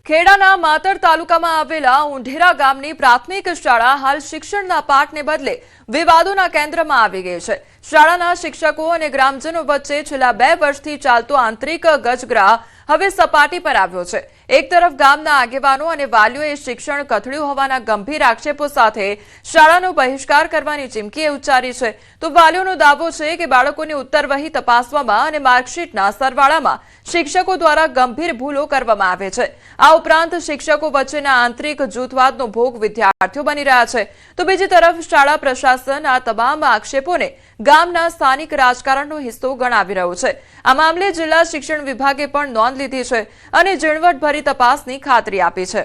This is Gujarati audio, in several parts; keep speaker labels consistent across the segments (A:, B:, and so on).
A: ખેડાના માતર તાલુકામાં આવેલા ઉંઢેરા ગામની પ્રાથમિક શાળા હાલ શિક્ષણના પાઠને બદલે વિવાદોના કેન્દ્રમાં આવી ગઈ છે। શાળાના શિક્ષકો અને ગ્રામજનો વચ્ચે છેલ્લા 2 વર્ષથી ચાલતો આંતરિક ગજગ્રાહ હવે સપાટી પર આવ્યો છે। એક તરફ ગામના આગેવાનો અને વાલીઓએ શિક્ષણ કથળ્યું હોવાના ગંભીર આક્ષેપો સાથે શાળાનો બહિષ્કાર કરવાની ચીમકી ઉચ્ચારી છે, તો વાલીઓનો દાવો છે કે બાળકોની ઉત્તરવહી તપાસવામાં અને માર્કશીટના સરવાળામાં શિક્ષકો દ્વારા ગંભીર ભૂલો કરવામાં આવે છે। આ ઉપરાંત શિક્ષકો વચ્ચેના આંતરિક જૂથવાદનો ભોગ વિદ્યાર્થીઓ બની રહ્યા છે, તો બીજી તરફ શાળા પ્રશાસન આ તમામ આક્ષેપોને ગામના સ્થાનિક રાજકારણનો હિસ્સો ગણાવી રહ્યું છે। આ મામલે જિલ્લા શિક્ષણ વિભાગે પણ નોંધ લીધી છે અને ઝીણવટભરી તપાસની ખાતરી આપી છે।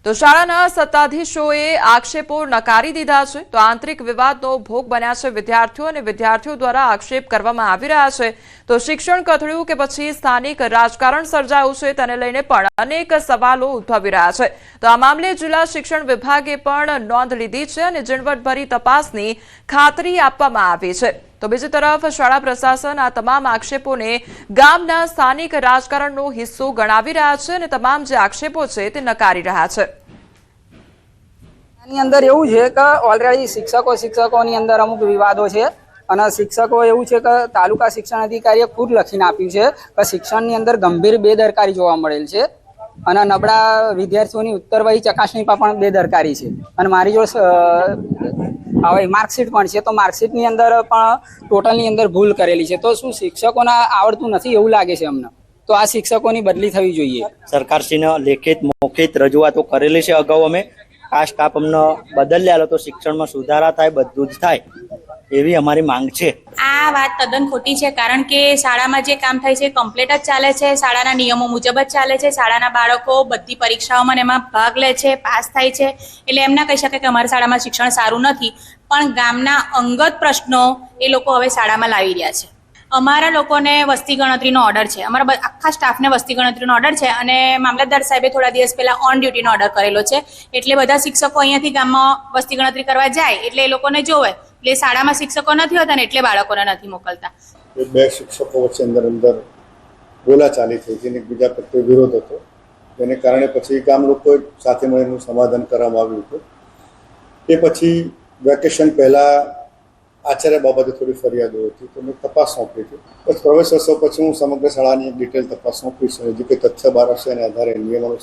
A: તો શાળાના સત્તાધીશોએ આક્ષેપો નકારી દીધા છે, તો આંતરિક વિવાદનો ભોગ બન્યા છે વિદ્યાર્થીઓ અને વિદ્યાર્થીઓ દ્વારા આક્ષેપ કરવામાં આવી રહ્યા છે। તો શિક્ષણ કથળ્યું કે પછી સ્થાનિક રાજકારણ સર્જાયું છે, તેને લઈને પણ અનેક સવાલો ઉદ્ભવી રહ્યા છે। તો આ મામલે જિલ્લા શિક્ષણ વિભાગે પણ નોંધ લીધી છે અને ઝીણવટભરી તપાસની ખાતરી આપવામાં આવી છે। તો બીજી તરફ શાળા પ્રશાસન આ તમામ આક્ષેપોને ગામના સ્થાનિક રાજકારણનો હિસ્સો ગણાવી રહ્યા છે અને તમામ જે આક્ષેપો છે તે નકારી રહ્યા છે।
B: આની અંદર એવું છે કે ઓલરેડી શિક્ષકોની અંદર અમુક વિવાદો છે અને શિક્ષકો એવું છે કે તાલુકા શિક્ષણ અધિકારીએ ખુદ લખીને આપ્યું છે કે શિક્ષણની અંદર ગંભીર બેદરકારી જોવા મળેલ છે અને નબળા વિદ્યાર્થીઓની ઉત્તરવહી ચકાસણી પર પણ બેદરકારી છે અને મારી જોડે હવે માર્કશીટ પણ છે, તો માર્કશીટની અંદર પણ ટોટલની અંદર ભૂલ કરેલી છે। તો શું શિક્ષકોને આવડતું નથી એવું લાગે છે અમને? તો આ શિક્ષકોની બદલી થવી જોઈએ।
C: સરકારશ્રીને લેખિત મૌખિક રજૂઆતો કરેલી છે અગાઉ અમે। આ સ્ટાફ અમને બદલ્યા તો શિક્ષણમાં સુધારા થાય, બધું જ થાય એવી અમારી માંગ છે।
D: આ વાત તદ્દન ખોટી છે, કારણ કે શાળામાં જે કામ થાય છે કમ્પ્લીટ જ ચાલે છે, શાળાના નિયમો મુજબ જ ચાલે છે। શાળાના બાળકો બધી પરીક્ષાઓમાં એમાં ભાગ લે છે, પાસ થાય છે, એટલે એમ ના કહી શકે કે અમારી શાળામાં શિક્ષણ સારું નથી, પણ ગામના અંગત પ્રશ્નો એ લોકો હવે શાળામાં લાવી રહ્યા છે। અમારા લોકોને વસ્તી ગણતરીનો ઓર્ડર છે, અમારા આખા સ્ટાફને વસ્તી ગણતરીનો ઓર્ડર છે અને મામલતદાર સાહેબે થોડા દિવસ પહેલા ઓન ડ્યુટીનો ઓર્ડર કરેલો છે, એટલે બધા શિક્ષકો અહીંયાથી ગામમાં વસ્તી ગણતરી કરવા જાય એટલે એ લોકોને જોવે, એટલે શાળામાં શિક્ષકો નથી હોતા ને એટલે બાળકોને નથી મોકલતા।
E: 2 શિક્ષકો વચ્ચે અંદર બોલાચાલી થઈ, જેને બીજા પ્રત્યે વિરોધ હતો, તેને કારણે પછી ગામ લોકોએ સાથે મળીને સમાધાન કરવામાં આવ્યું હતું। તે પછી વેકેશન પહેલા આચાર્ય બાબતે થોડી ફરિયાદો હતી, તો મેં તપાસ સોંપી હતી। પછી પ્રવેશોત્સવ પછી હું સમગ્ર શાળાની ડિટેલ તપાસ સોંપીશ, જે કંઈ તથ્ય બહાર આવશે એના આધારે નિયમોનું